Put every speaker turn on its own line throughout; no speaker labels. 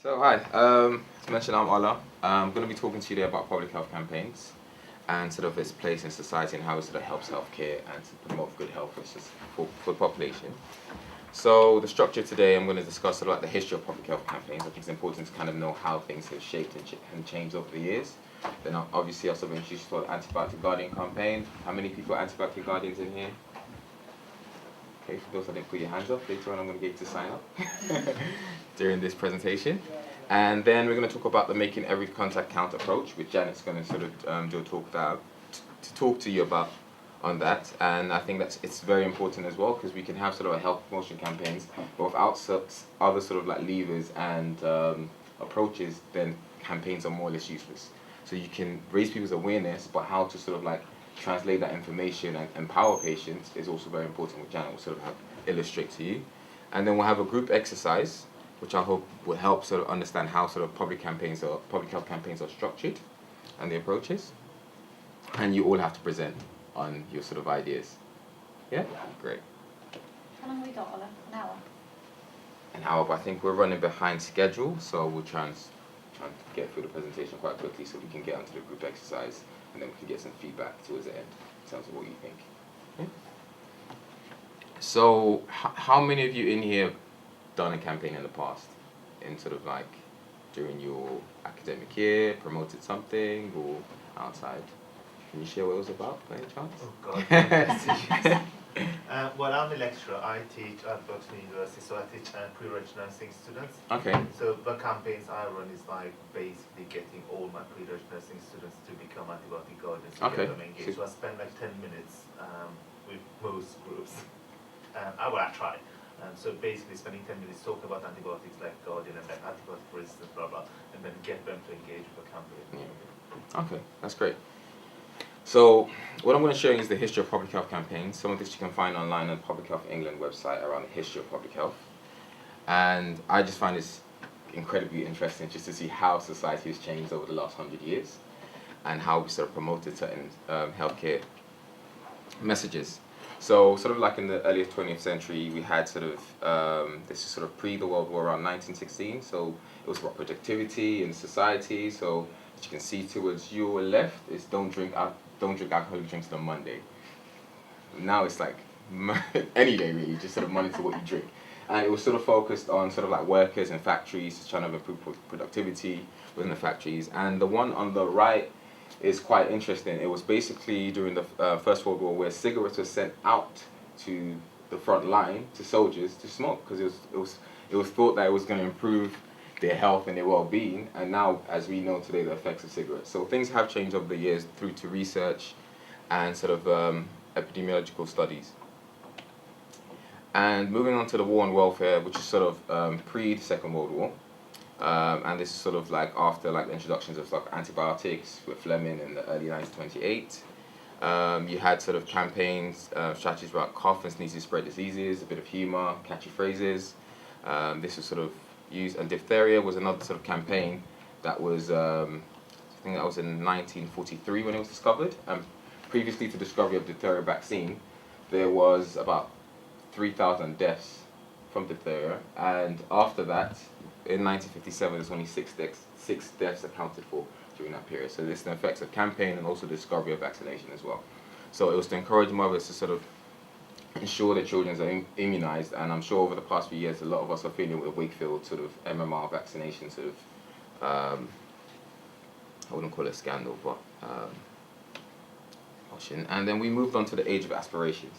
So hi, as mentioned, I'm Ola. I'm going to be talking to you today about public health campaigns and sort of its place in society and how it sort of helps healthcare and to promote good health for the population. So the structure today, I'm going to discuss sort of like the history of public health campaigns. I think it's important to kind of know how things have shaped and changed over the years. Then obviously I'll sort of introduce you to the antibiotic guardian campaign. How many people are antibiotic guardians in here? Okay, for those that didn't put your hands up, later on I'm going to get you to sign up during this presentation. And then we're going to talk about the making every contact count approach, which Janet's going to sort of do a talk to talk to you about on that. And I think it's very important as well because we can have sort of a health promotion campaigns, but without other sort of like levers and approaches, then campaigns are more or less useless. So you can raise people's awareness, but how to sort of like translate that information and empower patients is also very important, which Janet will sort of illustrate to you. And then we'll have a group exercise, which I hope will help sort of understand how sort of public health campaigns are structured and the approaches. And you all have to present on your sort of ideas. Yeah? Great.
How long have we got, Ola? An hour?
An hour, but I think we're running behind schedule, so we'll try and get through the presentation quite quickly so we can get onto the group exercise and then we can get some feedback towards the end in terms of what you think. Yeah? So, how many of you in here have done a campaign in the past? In sort of like during your academic year, promoted something, or outside? Can you share what it was about by any chance?
Oh God. Well, I'm a lecturer. I teach at Berkeley University, so I teach pre-registered nursing students.
Okay.
So the campaigns I run is like basically getting all my pre-registered nursing students to become antibiotic guardians to
Okay.
get them engaged. So I spend like 10 minutes with most groups. I try. So basically spending 10 minutes talking about antibiotics like guardian and then antibiotic resistance, blah, blah, and then get them to engage with the campaign.
Yeah. Okay, that's great. So what I'm going to show you is the history of public health campaigns. Some of this you can find online on the Public Health England website around the history of public health. And I just find this incredibly interesting just to see how society has changed over the last 100 years and how we sort of promoted certain healthcare messages. So sort of like in the early 20th century, we had sort of, this is sort of pre the World War around 1916. So it was about productivity in society. So as you can see towards your left is don't drink alcoholic drinks on Monday. Now it's like any day really, just sort of monitor what you drink. And it was sort of focused on sort of like workers and factories, trying to improve productivity within the factories. And the one on the right is quite interesting. It was basically during the First World War where cigarettes were sent out to the front line to soldiers to smoke because it was thought that it was going to improve their health and their well-being, and now, as we know today, the effects of cigarettes. So things have changed over the years through to research and sort of epidemiological studies. And moving on to the war on welfare, which is sort of pre the Second World War, and this is sort of like after like the introductions of like antibiotics with Fleming in the early 1928. You had sort of campaigns, strategies about cough and sneezing spread diseases, a bit of humor, catchy phrases. This was sort of used, and diphtheria was another sort of campaign that was, I think that was in 1943 when it was discovered. Previously to the discovery of diphtheria vaccine, there was about 3,000 deaths from diphtheria, and after that, in 1957, there's only six deaths accounted for during that period. So this is the effects of campaign and also the discovery of vaccination as well. So it was to encourage mothers to sort of ensure their children are immunized, and I'm sure over the past few years a lot of us are familiar with Wakefield sort of MMR vaccination sort of, I wouldn't call it a scandal, but and then we moved on to the age of aspirations,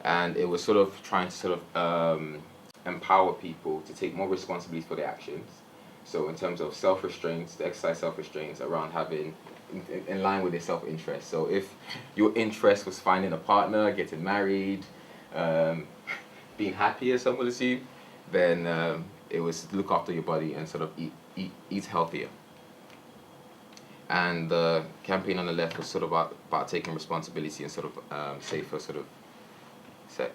and it was sort of trying to sort of empower people to take more responsibility for their actions. So in terms of self-restraints, to exercise self-restraints around having in line with their self-interest. So if your interest was finding a partner, getting married, being happy, as some will assume, then it was look after your body and sort of eat healthier. And the campaign on the left was sort of about taking responsibility and sort of safer sort of sex.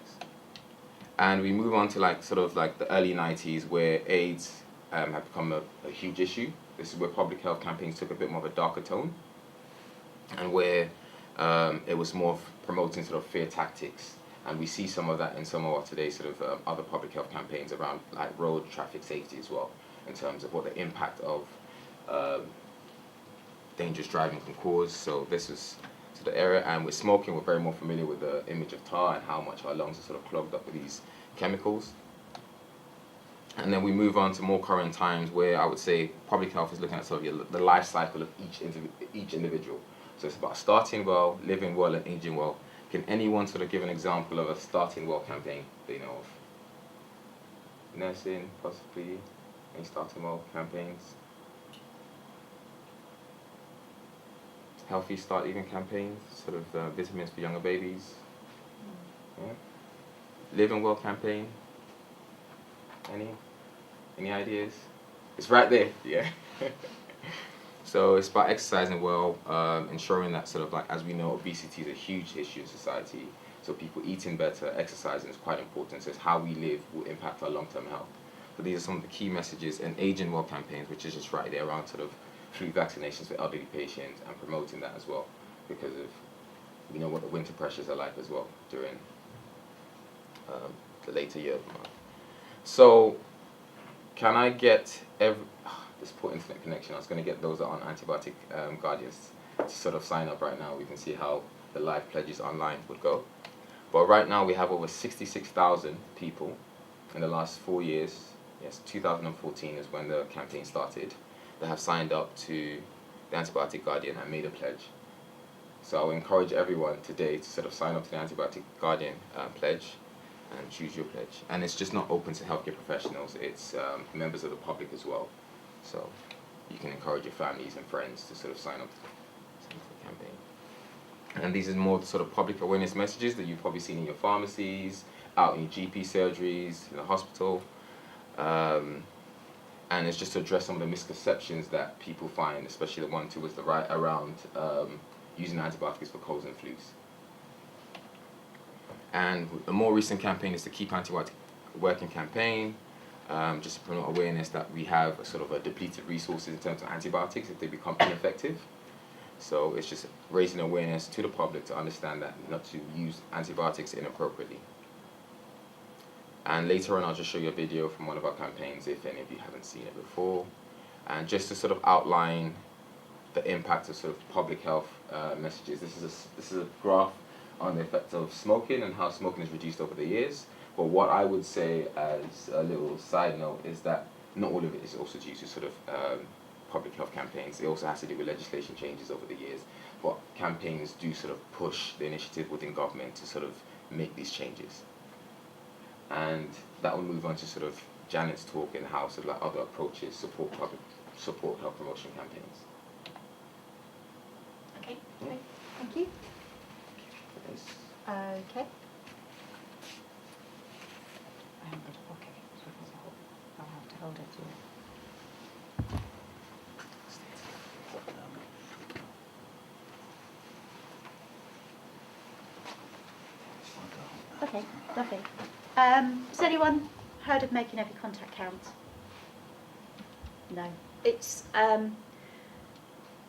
And we move on to like sort of like the early 90s where AIDS had become a huge issue. This is where public health campaigns took a bit more of a darker tone, and where it was more of promoting sort of fear tactics And we see some of that in some of our today's sort of other public health campaigns around like road traffic safety as well, in terms of what the impact of dangerous driving can cause. So this is to the area, and with smoking, we're very more familiar with the image of tar and how much our lungs are sort of clogged up with these chemicals. And then we move on to more current times where I would say public health is looking at sort of the life cycle of each individual. So it's about starting well, living well, and aging well. Can anyone sort of give an example of a starting well campaign they know of? Nursing, possibly. Any starting well campaigns? Healthy start even campaigns, sort of vitamins for younger babies. Yeah. Living well campaign. Any ideas? It's right there, yeah. So it's about exercising well, ensuring that sort of like, as we know, obesity is a huge issue in society. So people eating better, exercising is quite important. So it's how we live will impact our long-term health. So these are some of the key messages, and aging well campaigns, which is just right there around sort of flu vaccinations for elderly patients and promoting that as well, because of we know what the winter pressures are like as well during the later years of the month. So can I get this poor internet connection? I was going to get those that are on antibiotic guardians to sort of sign up right now. We can see how the live pledges online would go. But right now we have over 66,000 people in the last 4 years. Yes, 2014 is when the campaign started. That have signed up to the Antibiotic Guardian and made a pledge. So I will encourage everyone today to sort of sign up to the Antibiotic Guardian pledge and choose your pledge. And it's just not open to healthcare professionals, it's members of the public as well. So you can encourage your families and friends to sort of sign up to the campaign. And these are more sort of public awareness messages that you've probably seen in your pharmacies, out in your GP surgeries, in the hospital. And it's just to address some of the misconceptions that people find, especially the one towards the right around using antibiotics for colds and flus. And the more recent campaign is the Keep Antibiotic Working campaign, just to promote awareness that we have a sort of a depleted resources in terms of antibiotics if they become ineffective. So it's just raising awareness to the public to understand that not to use antibiotics inappropriately. And later on, I'll just show you a video from one of our campaigns if any of you haven't seen it before. And just to sort of outline the impact of sort of public health messages. This is a graph on the effect of smoking and how smoking is reduced over the years. But what I would say as a little side note is that not all of it is also due to sort of public health campaigns. It also has to do with legislation changes over the years. But campaigns do sort of push the initiative within government to sort of make these changes. And that will move on to sort of Janet's talk and how sort of like other approaches support health promotion campaigns.
Okay, great. Thank you.
Yes.
Okay.
I haven't got a pocket, so I'll have to hold it to it.
Okay, lovely. Has anyone heard of making every contact count? No. It's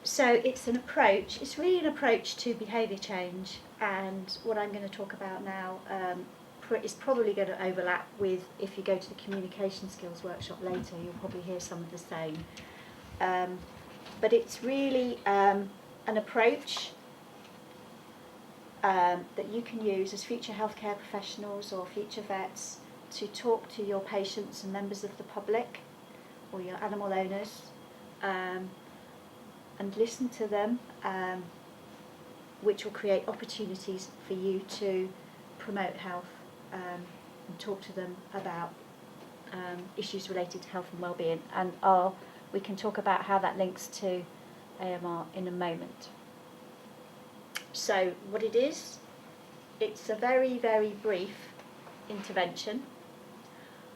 so it's an approach. It's really an approach to behaviour change, and what I'm going to talk about now is probably going to overlap with if you go to the communication skills workshop later. You'll probably hear some of the same. But it's really an approach that you can use as future healthcare professionals or future vets to talk to your patients and members of the public or your animal owners and listen to them, which will create opportunities for you to promote health and talk to them about issues related to health and well-being. And we can talk about how that links to AMR in a moment. So what it is, it's a very, very brief intervention.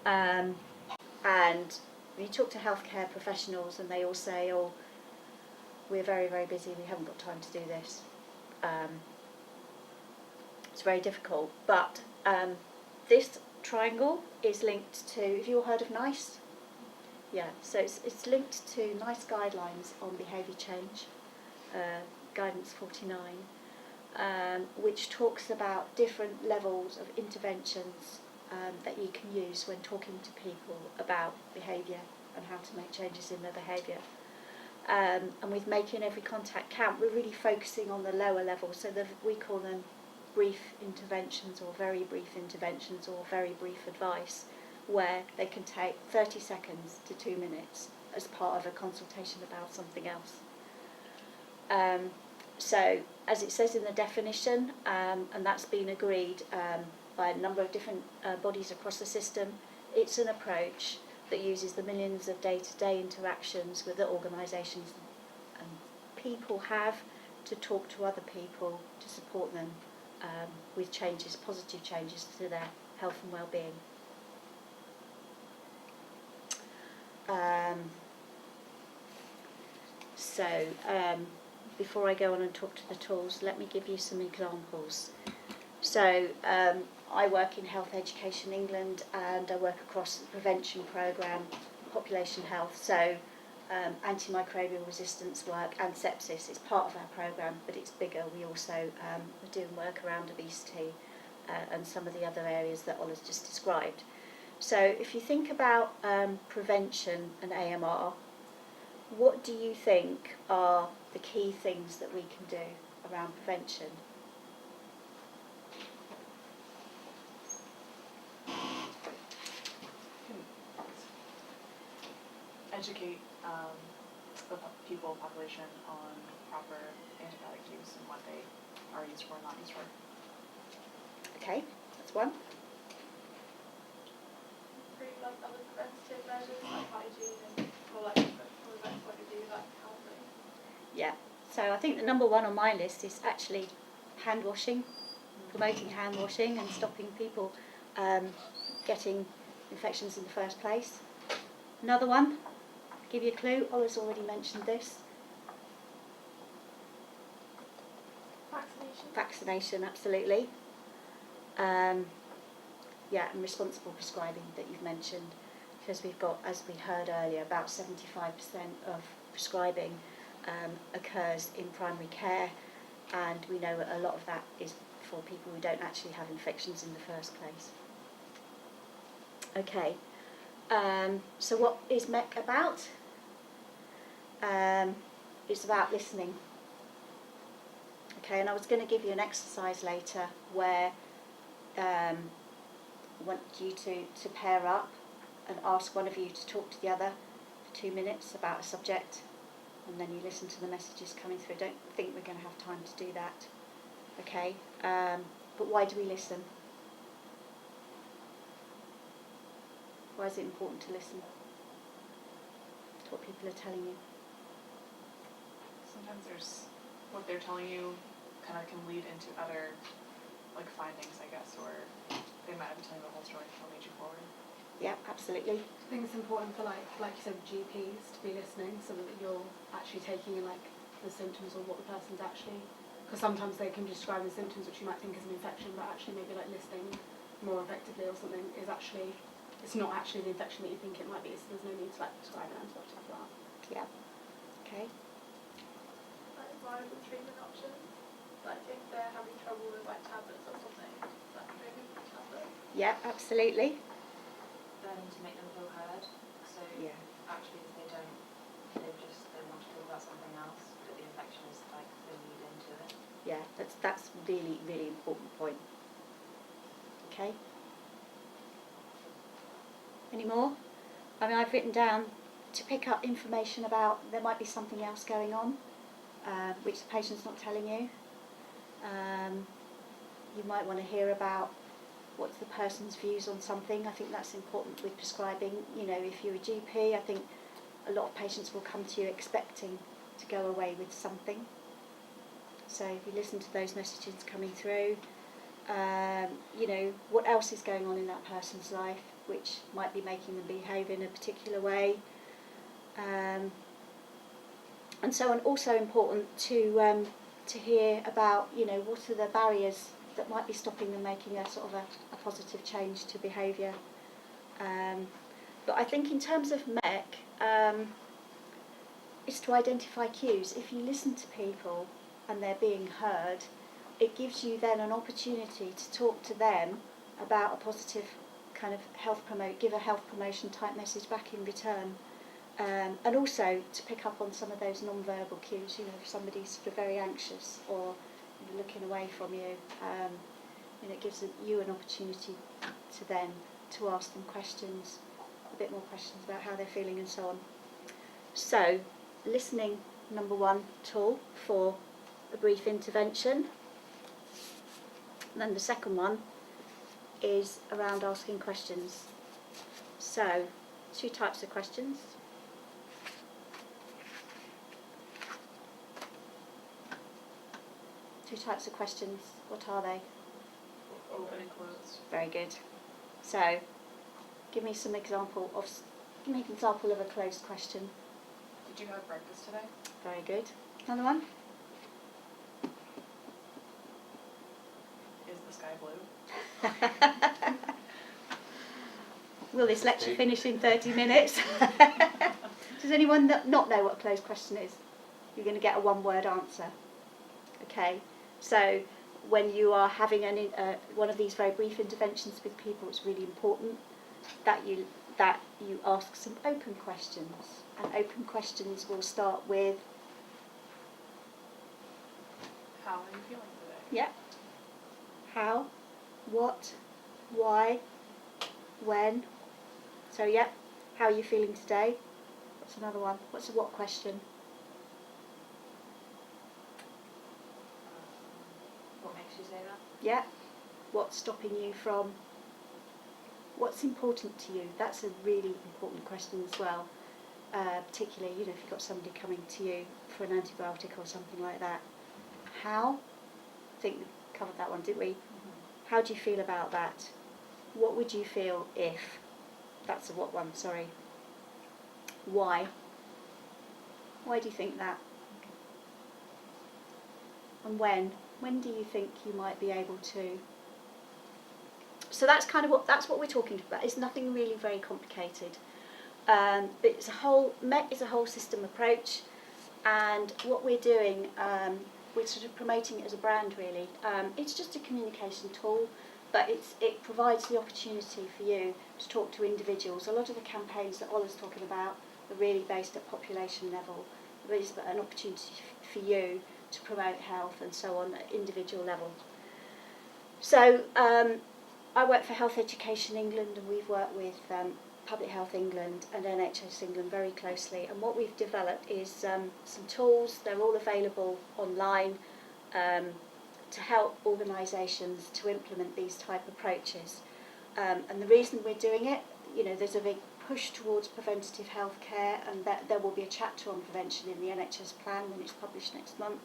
And you talk to healthcare professionals and they all say, oh, we're very, very busy, we haven't got time to do this. It's very difficult, but this triangle is linked to, have you all heard of NICE? Yeah, so it's linked to NICE guidelines on behaviour change, guidance 49. which talks about different levels of interventions that you can use when talking to people about behaviour and how to make changes in their behaviour. And with making every contact count, we're really focusing on the lower level, so we call them brief interventions or very brief interventions or very brief advice, where they can take 30 seconds to 2 minutes as part of a consultation about something else. So, as it says in the definition, and that's been agreed by a number of different bodies across the system, it's an approach that uses the millions of day-to-day interactions with the organisations and people have to talk to other people to support them with changes, positive changes to their health and well-being. Before I go on and talk to the tools, let me give you some examples. So I work in Health Education England and I work across the prevention programme, population health, so antimicrobial resistance work and sepsis is part of our programme, but it's bigger. We also are doing work around obesity and some of the other areas that Ola's just described. So if you think about prevention and AMR, what do you think are the key things that we can do around prevention?
Educate the people, population on proper antibiotic use and what they are used for and not used for.
Okay, that's one.
Pretty like other preventative measures like hygiene and more like from a vet point of view, like counselling.
Yeah, so I think the number one on my list is actually hand washing, promoting hand washing and stopping people getting infections in the first place. Another one, give you a clue, Ola's already mentioned this.
Vaccination.
Vaccination, absolutely. Yeah, and responsible prescribing that you've mentioned, because we've got, as we heard earlier, about 75% of prescribing occurs in primary care, and we know a lot of that is for people who don't actually have infections in the first place. Okay, so what is MEC about? It's about listening. Okay, and I was going to give you an exercise later where I want you to pair up and ask one of you to talk to the other for 2 minutes about a subject, and then you listen to the messages coming through. I don't think we're going to have time to do that. Okay, but why do we listen? Why is it important to listen to what people are telling you?
Sometimes there's what they're telling you kind of can lead into other like findings, I guess, or they might have been telling the whole story what made you forward.
Yeah, absolutely.
I think it's important for like you said, GPs to be listening so that you're actually taking in like the symptoms or what the person's actually, because sometimes they can be describing symptoms which you might think is an infection, but actually maybe like listening more effectively or something is actually, it's not actually the infection that you think it might be, so there's no need to like prescribe an antibiotic for that.
Yeah. Okay.
Like viable treatment options. Like if they're having trouble with like tablets or something, like maybe tablets.
Yeah, absolutely.
Learning to make them feel heard. So
Yeah.
actually if they want to talk about something else, but the infection is like the lead into it.
Yeah, that's really, really important point. Okay. Any more? I mean, I've written down to pick up information about there might be something else going on, which the patient's not telling you. You might want to hear about what's the person's views on something. I think that's important with prescribing. You know, if you're a GP, I think a lot of patients will come to you expecting to go away with something. So if you listen to those messages coming through, you know, what else is going on in that person's life which might be making them behave in a particular way. And so on, also important to hear about, you know, what are the barriers that might be stopping them making a sort of a positive change to behaviour. But I think in terms of MEC, it's to identify cues. If you listen to people and they're being heard, it gives you then an opportunity to talk to them about a positive kind of give a health promotion type message back in return. And also to pick up on some of those non-verbal cues, if somebody's sort of very anxious or looking away from you, it gives you an opportunity to then to ask them questions, a bit more questions about how they're feeling and so on. So, listening, number one tool for a brief intervention. And then the second one is around asking questions. So, 2 types of questions. Two types of questions. What are they?
Open and closed.
Very good. So, give me an example of a closed question.
Did you have breakfast today?
Very good. Another one.
Is the sky blue?
Will this lecture finish in 30 minutes? Does anyone not know what a closed question is? You're going to get a one-word answer. Okay. So when you are having one of these very brief interventions with people, it's really important that you ask some open questions. And open questions will start with,
How are you feeling today?
yeah, how, what, why, when. So yeah, how are you feeling today? What's another one? What's a what question?
What makes you say that?
Yeah. What's stopping you from? What's important to you? That's a really important question as well. Particularly, if you've got somebody coming to you for an antibiotic or something like that. How? I think we covered that one, didn't we? Mm-hmm. How do you feel about that? What would you feel if? That's a what one, sorry. Why? Why do you think that? And when? When do you think you might be able to? So that's kind of what we're talking about. It's nothing really very complicated. It's a whole system approach, and what we're doing, we're sort of promoting it as a brand really. It's just a communication tool, but it provides the opportunity for you to talk to individuals. A lot of the campaigns that Ola's talking about are really based at population level. There is an opportunity for you to promote health and so on at individual level. So I work for Health Education England, and we've worked with Public Health England and NHS England very closely, and what we've developed is some tools. They're all available online to help organisations to implement these type of approaches. And the reason we're doing it, there's a big push towards preventative health care, and that there will be a chapter on prevention in the NHS plan when it's published next month.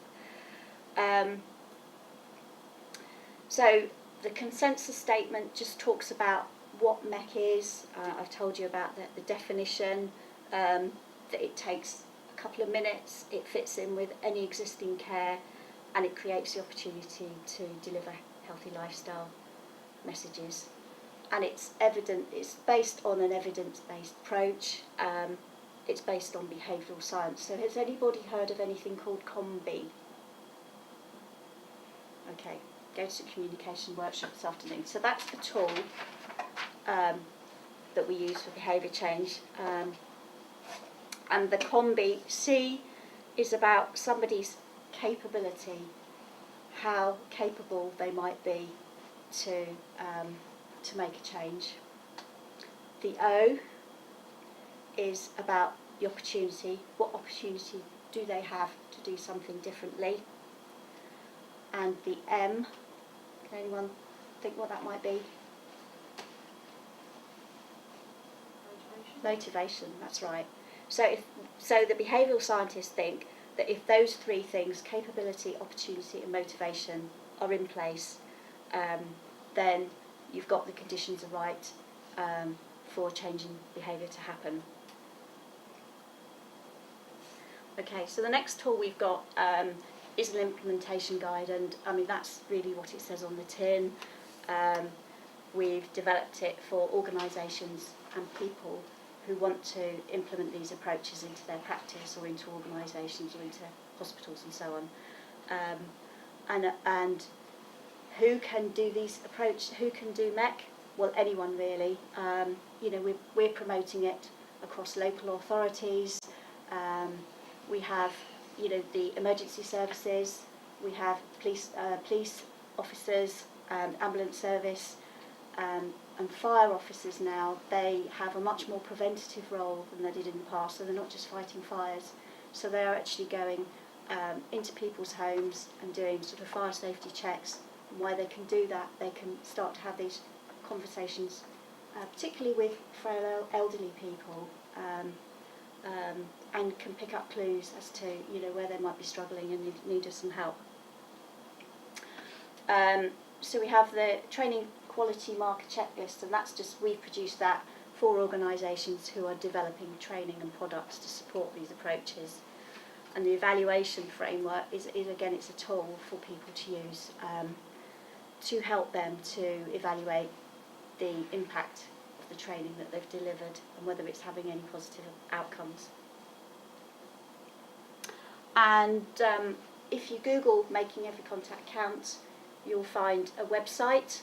So the consensus statement just talks about what MEC is. I've told you about the definition, that it takes a couple of minutes, it fits in with any existing care, and it creates the opportunity to deliver healthy lifestyle messages. And it's based on an evidence-based approach. It's based on behavioural science. So has anybody heard of anything called COMBI? Okay, go to the communication workshop this afternoon. So that's the tool that we use for behaviour change. And the COMBI, C is about somebody's capability, how capable they might be to make a change. The O is about the opportunity. What opportunity do they have to do something differently? And the M, can anyone think what that might be? Motivation, that's right. So the behavioural scientists think that if those 3 things, capability, opportunity and motivation, are in place, then you've got the conditions are right for changing behaviour to happen. Okay, so the next tool we've got is an implementation guide, and that's really what it says on the tin. We've developed it for organisations and people who want to implement these approaches into their practice or into organisations or into hospitals and so on. And Who can do these approach? Who can do MEC? Well, anyone really. You know, we're promoting it across local authorities. We have, you know, the emergency services. We have police officers, ambulance service, and fire officers now. They have a much more preventative role than they did in the past. So they're not just fighting fires. So they are actually going into people's homes and doing sort of fire safety checks. And why they can do that, they can start to have these conversations, particularly with frail elderly people, and can pick up clues as to, you know, where they might be struggling and need some help. So we have the training quality marker checklist, and that's just, we've produced that for organisations who are developing training and products to support these approaches. And the evaluation framework is again, it's a tool for people to use to help them to evaluate the impact of the training that they've delivered and whether it's having any positive outcomes. And if you Google Making Every Contact Count, you'll find a website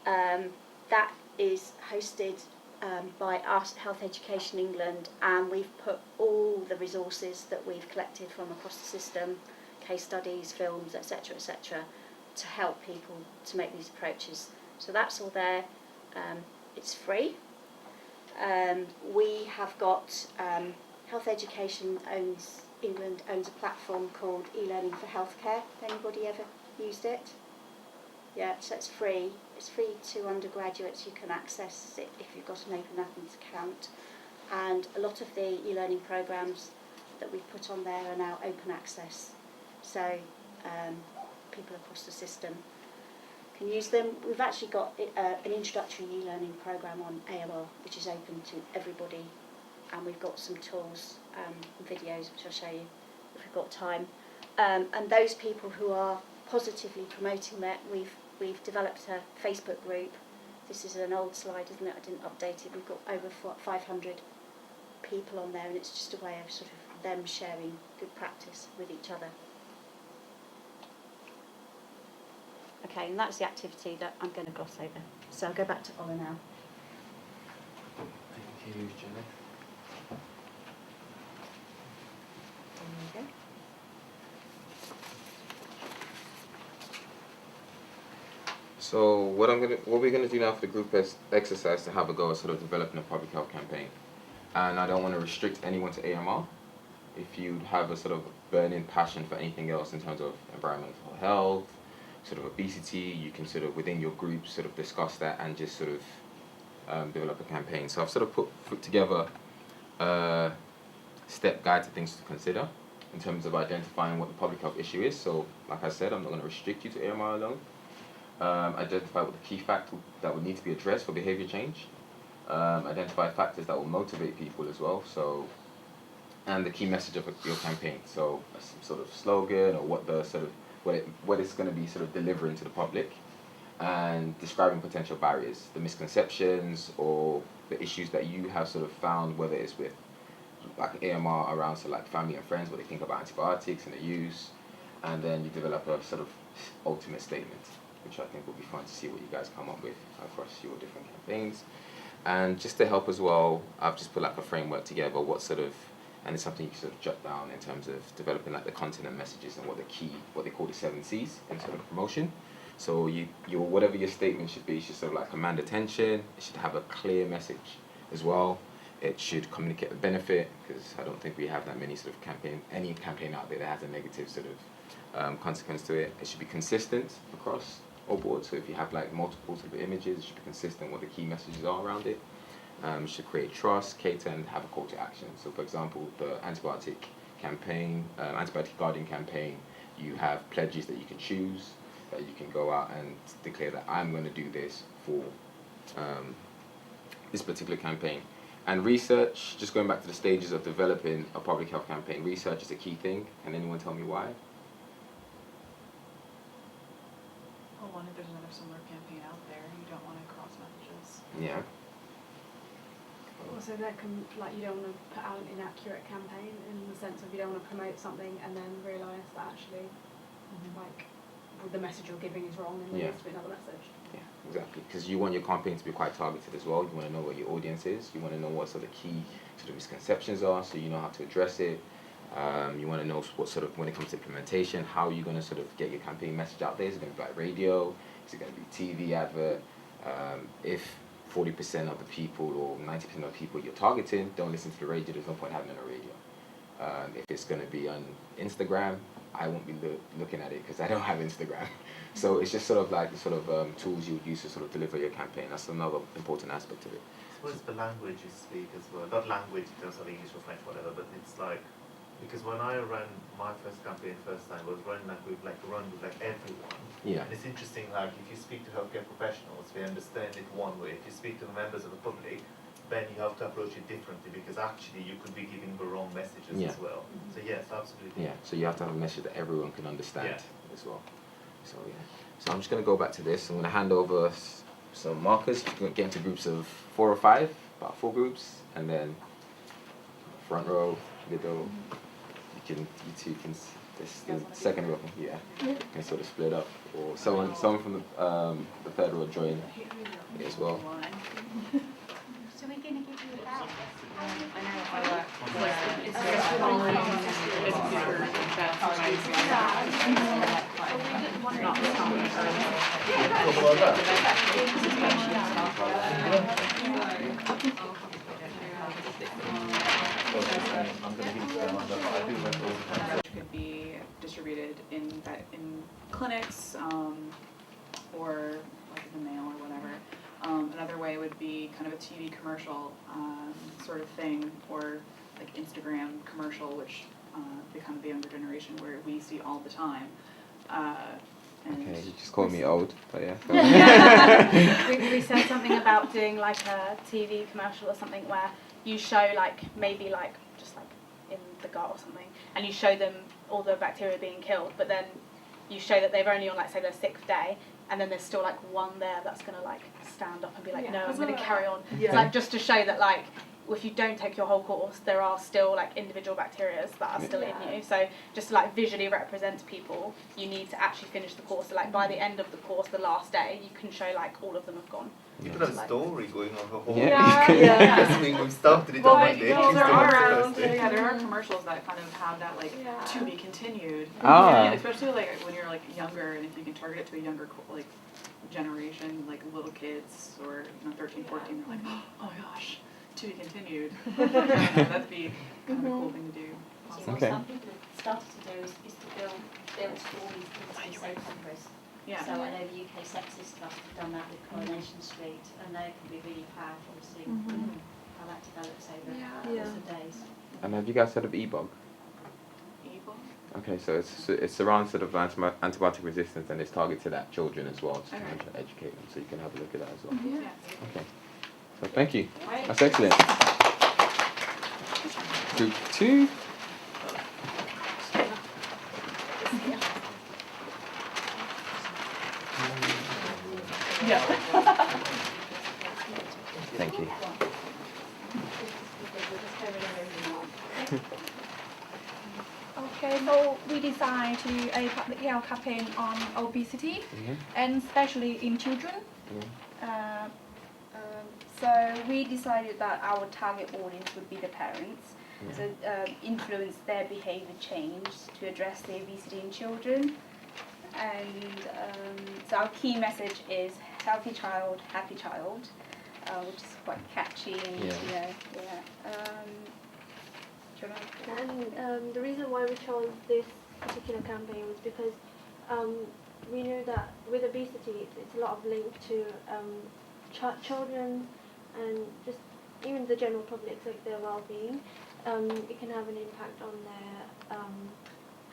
that is hosted by us, Health Education England, and we've put all the resources that we've collected from across the system, case studies, films, etc., to help people to make these approaches. So that's all there. It's free. We have got Health Education England owns a platform called e-learning for healthcare. Anybody ever used it? Yeah, so it's free. It's free to undergraduates. You can access it if you've got an Open Athens account. And a lot of the e-learning programmes that we've put on there are now open access. So people across the system can use them. We've actually got an introductory e-learning programme on AMR, which is open to everybody. And we've got some tools and videos, which I'll show you if we've got time. And those people who are positively promoting that, we've developed a Facebook group. This is an old slide, isn't it? I didn't update it. We've got over 500 people on there, and it's just a way of sort of them sharing good practice with each other. Okay, and that's the activity that I'm going to gloss over. So I'll go back to Ola now.
Thank you, Jenny.
There you go.
So what we're gonna do now for the group exercise to have a go at sort of developing a public health campaign, and I don't want to restrict anyone to AMR. If you have a sort of burning passion for anything else in terms of environmental health, sort of obesity, you can sort of within your group sort of discuss that and just sort of develop a campaign. So I've sort of put together a step guide to things to consider in terms of identifying what the public health issue is. So like I said, I'm not going to restrict you to AMR alone. Identify what the key factors that would need to be addressed for behaviour change. Identify factors that will motivate people as well. So, and the key message of your campaign. So, some sort of slogan or what the sort of what it's going to be sort of delivering to the public, and describing potential barriers, the misconceptions or the issues that you have sort of found, whether it's with like AMR around so like family and friends, what they think about antibiotics and their use, and then you develop a sort of ultimate statement, which I think will be fun to see what you guys come up with across your different campaigns. And just to help as well, I've just put like a framework together, what sort of, and it's something you can sort of jot down in terms of developing like the content and messages and what they call the 7 C's in sort of promotion. So your whatever your statement should be, should sort of like command attention, it should have a clear message as well. It should communicate the benefit, because I don't think we have that many sort of any campaign out there that has a negative sort of consequence to it. It should be consistent across all boards. So if you have like multiple sort of images, it should be consistent what the key messages are around it. It should create trust, cater, and have a call to action. So for example, the antibiotic campaign, antibiotic guardian campaign, you have pledges that you can choose, that you can go out and declare that I'm going to do this for this particular campaign. And research, just going back to the stages of developing a public health campaign, research is a key thing. Can anyone tell me why?
Well, one, if there's another similar campaign out there, you don't want to cross messages.
Yeah.
Also, that can, like, you don't want to put out an inaccurate campaign in the sense of you don't want to promote something and then realise that actually, like, the message you're giving is wrong and there
Yeah.
needs to be another message.
Yeah, exactly. Because you want your campaign to be quite targeted as well. You want to know what your audience is. You want to know what sort of key sort of misconceptions are, so you know how to address it. You want to know what sort of, when it comes to implementation, how you're going to sort of get your campaign message out there. Is it going to be by radio? Is it going to be TV advert? If 40% of the people or 90% of the people you're targeting don't listen to the radio, there's no point having it on the radio. If it's going to be on Instagram, I won't be looking at it because I don't have Instagram. So it's just sort of like the sort of tools you would use to sort of deliver your campaign. That's another important aspect of it.
What is the language you speak as well? Not language in terms of English or French, whatever, but it's like, because when I ran my first campaign first time, I was running with everyone.
Yeah.
And it's interesting, like if you speak to healthcare professionals, they understand it one way. If you speak to the members of the public, then you have to approach it differently because actually you could be giving the wrong messages as well. So yes, absolutely.
Yeah, so you have to have a message that everyone can understand
Yeah.
as well. So yeah. So I'm just going to go back to this. I'm going to hand over some markers. We're going to get into groups of 4 or 5, about 4 groups, and then front row, middle. You two can this the second row. Yeah, can sort of split up, or someone from the third row join it as well.
So we're going to give you a bell.
I know if I left, it's very strongly, it's super bad for my not could be distributed in clinics, or like in the mail or whatever. Another way would be kind of a TV commercial sort of thing, or like Instagram commercial, which the kind of the younger generation where we see all the time.
Okay, you just called me old, but yeah.
We said something about doing like a TV commercial or something where you show like maybe like just like in the gut or something, and you show them all the bacteria being killed, but then you show that they've only on like say their 6th day, and then there's still like one there that's gonna like stand up and be like, no, I'm gonna carry on. It's like just to show that like if you don't take your whole course, there are still like individual bacteria that are still in you. So just to like visually represent to people, you need to actually finish the course. So like by the end of the course, the last day, you can show like all of them have gone.
You could have a story going on the whole
Yeah.
We've started it
Well,
on Monday.
there
Tuesday,
are
Thursday.
there are commercials that kind of have that like to be continued.
Ah.
Especially like when you're like younger, and if you can target it to a younger like generation, like little kids or 13, 14, they're like, oh my gosh, to be continued. That'd be kind of a cool thing to do.
So what some people have started to do is to build stories into soap operas.
Yeah.
So I know the UK Sexist Trust have done that with Coronation Street, and they can be really powerful, seeing how that develops over the course of days.
And have you guys heard of EBOG?
Evil.
Okay, so it's around sort of antibiotic resistance, and it's targeted at children as well, to kind of educate them, so you can have a look at that as well.
Yeah.
Okay, so thank you.
Right.
That's excellent. Group 2.
Yeah.
Thank you.
Okay, so we designed to do a public health campaign on obesity, and especially in children. So we decided that our target audience would be the parents, so influence their behavior change to address the obesity in children. And so our key message is healthy child, happy child, which is quite catchy and do you want to
And the reason why we chose this particular campaign was because we knew that with obesity, it's a lot of link to children and just even the general public, like their well-being. It can have an impact on their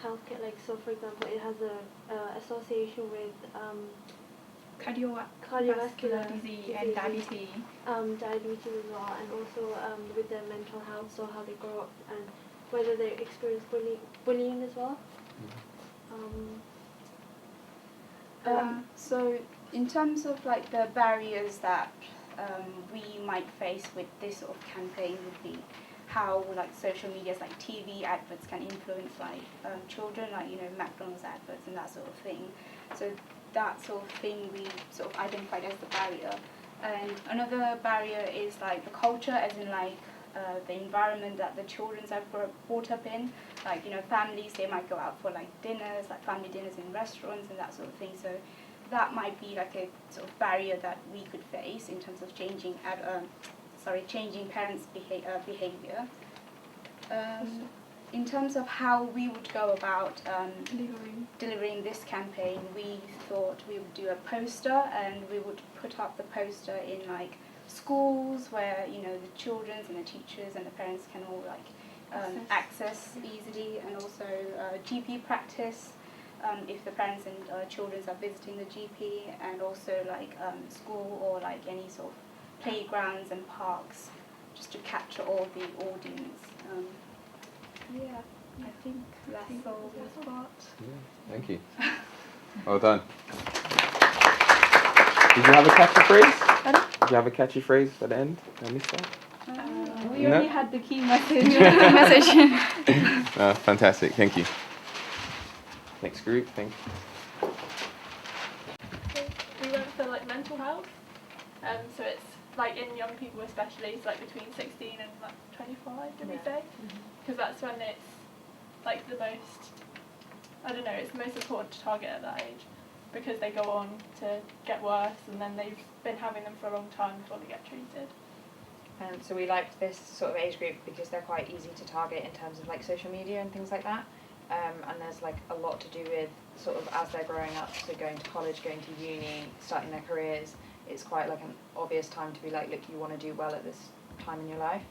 healthcare. Like, so for example, it has a association with cardiovascular
disease and diabetes.
Diabetes as well, and also with their mental health, so how they grow up and whether they experience bullying as well.
So in terms of like the barriers that we might face with this sort of campaign would be how like social medias like TV adverts can influence like children, like McDonald's adverts and that sort of thing. So that sort of thing we sort of identified as the barrier. And another barrier is like the culture, as in like the environment that the children are brought up in. Like, you know, families, they might go out for like dinners, like family dinners in restaurants and that sort of thing. So that might be like a sort of barrier that we could face in terms of changing parents' behavior. In terms of how we would go about delivering this campaign, we thought we would do a poster, and we would put up the poster in like schools where, you know, the children and the teachers and the parents can all like access easily, and also GP practice if the parents and children are visiting the GP, and also like school or like any sort of playgrounds and parks, just to capture all the audience. Yeah, I think that's all this part.
Yeah, thank you. Well done. Did you have a catchy phrase?
Pardon?
Did you have a catchy phrase at the end? I missed that.
We
No?
only had the key message.
Fantastic, thank you. Next group, thank you.
We went for like mental health, so it's like in young people especially, so like between 16 and like 25, did we say? Because that's when it's like the most, I don't know, it's the most important to target at that age, because they go on to get worse, and then they've been having them for a long time before they get treated.
So we liked this sort of age group because they're quite easy to target in terms of like social media and things like that. And there's like a lot to do with sort of as they're growing up, so going to college, going to uni, starting their careers. It's quite like an obvious time to be like, look, you want to do well at this time in your life.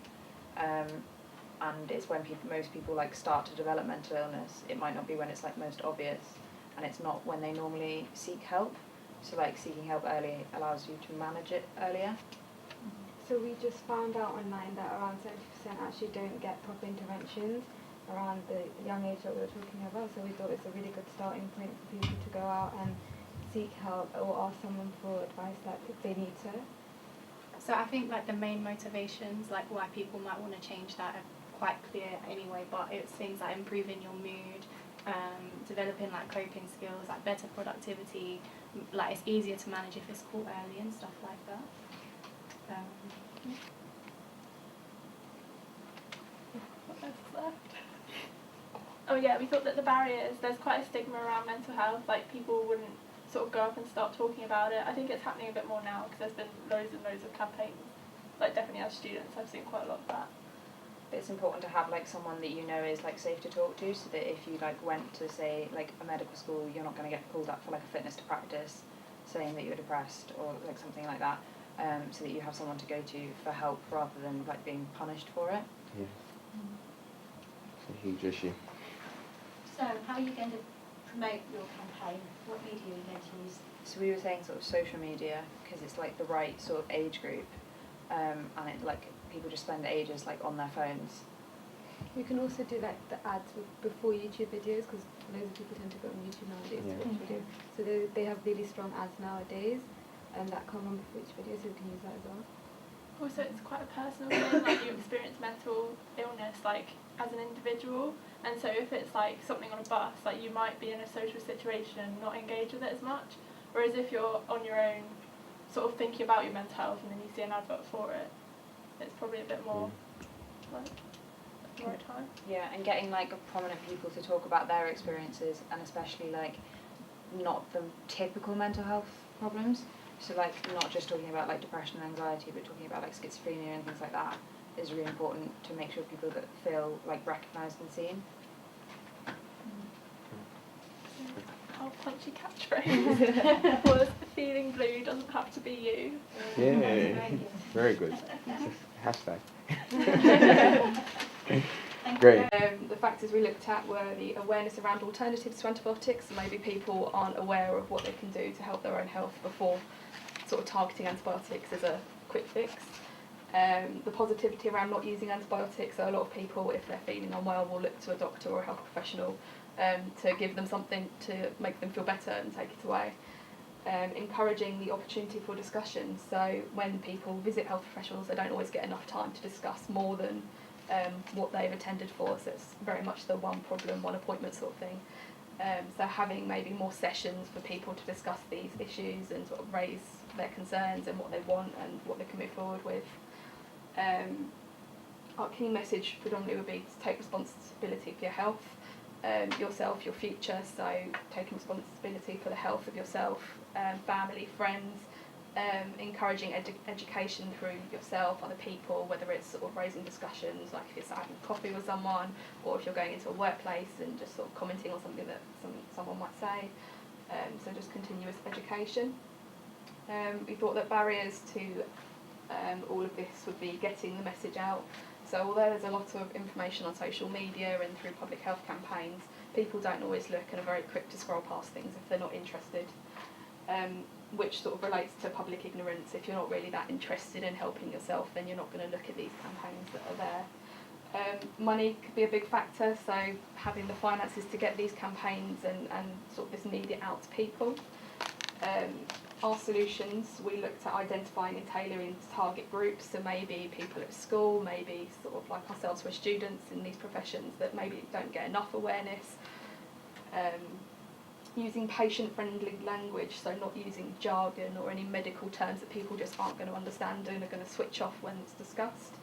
And it's when most people like start to develop mental illness. It might not be when it's like most obvious, and it's not when they normally seek help. So like seeking help early allows you to manage it earlier.
So we just found out online that around 70% actually don't get proper interventions around the young age that we were talking about. So we thought it's a really good starting point for people to go out and seek help or ask someone for advice that if they need to.
So I think like the main motivations, like why people might want to change that, are quite clear anyway, but it's things like improving your mood, developing like coping skills, like better productivity, like it's easier to manage if it's caught early and stuff like that.
What else is left? Oh yeah, we thought that the barriers, there's quite a stigma around mental health, like people wouldn't sort of go up and start talking about it. I think it's happening a bit more now because there's been loads and loads of campaigns, like definitely as students I've seen quite a lot of that.
It's important to have like someone that you know is like safe to talk to, so that if you like went to say like a medical school, you're not going to get called up for like a fitness to practice saying that you're depressed or like something like that, so that you have someone to go to for help rather than like being punished for it.
Yeah. It's a huge issue.
So, how are you going to promote your campaign? What media are you going to use?
So we were saying sort of social media because it's like the right sort of age group, and it like people just spend ages like on their phones.
We can also do like the ads before YouTube videos, because loads of people tend to go on YouTube nowadays to watch videos. So they have really strong ads nowadays, and that come on before each video, so we can use that as well.
Also, it's quite a personal thing, like you experience mental illness like as an individual, and so if it's like something on a bus, like you might be in a social situation and not engage with it as much, whereas if you're on your own sort of thinking about your mental health and then you see an advert for it, it's probably a bit more like the right time.
Yeah, and getting like prominent people to talk about their experiences, and especially like not the typical mental health problems. So like not just talking about like depression and anxiety, but talking about like schizophrenia and things like that is really important to make sure people that feel like recognised and seen.
Our punchy catchphrase was "feeling blue doesn't have to be you."
Yeah, very good. Hashtag. Great.
The factors we looked at were the awareness around alternatives to antibiotics, so maybe people aren't aware of what they can do to help their own health before sort of targeting antibiotics as a quick fix. The positivity around not using antibiotics, so a lot of people, if they're feeling unwell, will look to a doctor or a health professional to give them something to make them feel better and take it away. Encouraging the opportunity for discussion, so when people visit health professionals, they don't always get enough time to discuss more than what they've attended for, so it's very much the one problem, one appointment sort of thing. So having maybe more sessions for people to discuss these issues and sort of raise their concerns and what they want and what they can move forward with. Our key message predominantly would be to take responsibility for your health, yourself, your future, so taking responsibility for the health of yourself, family, friends, encouraging education through yourself, other people, whether it's sort of raising discussions, like if it's having coffee with someone, or if you're going into a workplace and just sort of commenting on something that someone might say. So just continuous education. We thought that barriers to all of this would be getting the message out. So although there's a lot of information on social media and through public health campaigns, people don't always look and are very quick to scroll past things if they're not interested, which sort of relates to public ignorance. If you're not really that interested in helping yourself, then you're not going to look at these campaigns that are there. Money could be a big factor, so having the finances to get these campaigns and sort of this media out to people. Our solutions, we looked at identifying and tailoring target groups, so maybe people at school, maybe sort of like ourselves, we're students in these professions that maybe don't get enough awareness. Using patient-friendly language, so not using jargon or any medical terms that people just aren't going to understand and are going to switch off when it's discussed.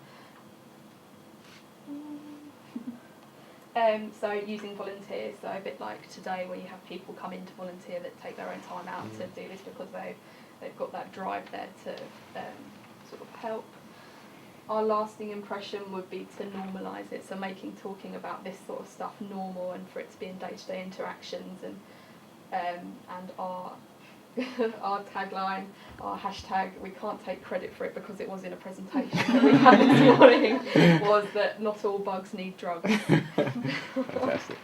So using volunteers, so a bit like today where you have people come in to volunteer that take their own time out to do this because they've got that drive there to sort of help. Our lasting impression would be to normalise it, so making talking about this sort of stuff normal and for it to be in day-to-day interactions, and our our tagline, our hashtag, we can't take credit for it because it was in a presentation that we had this morning, was that not all bugs need drugs.
Fantastic.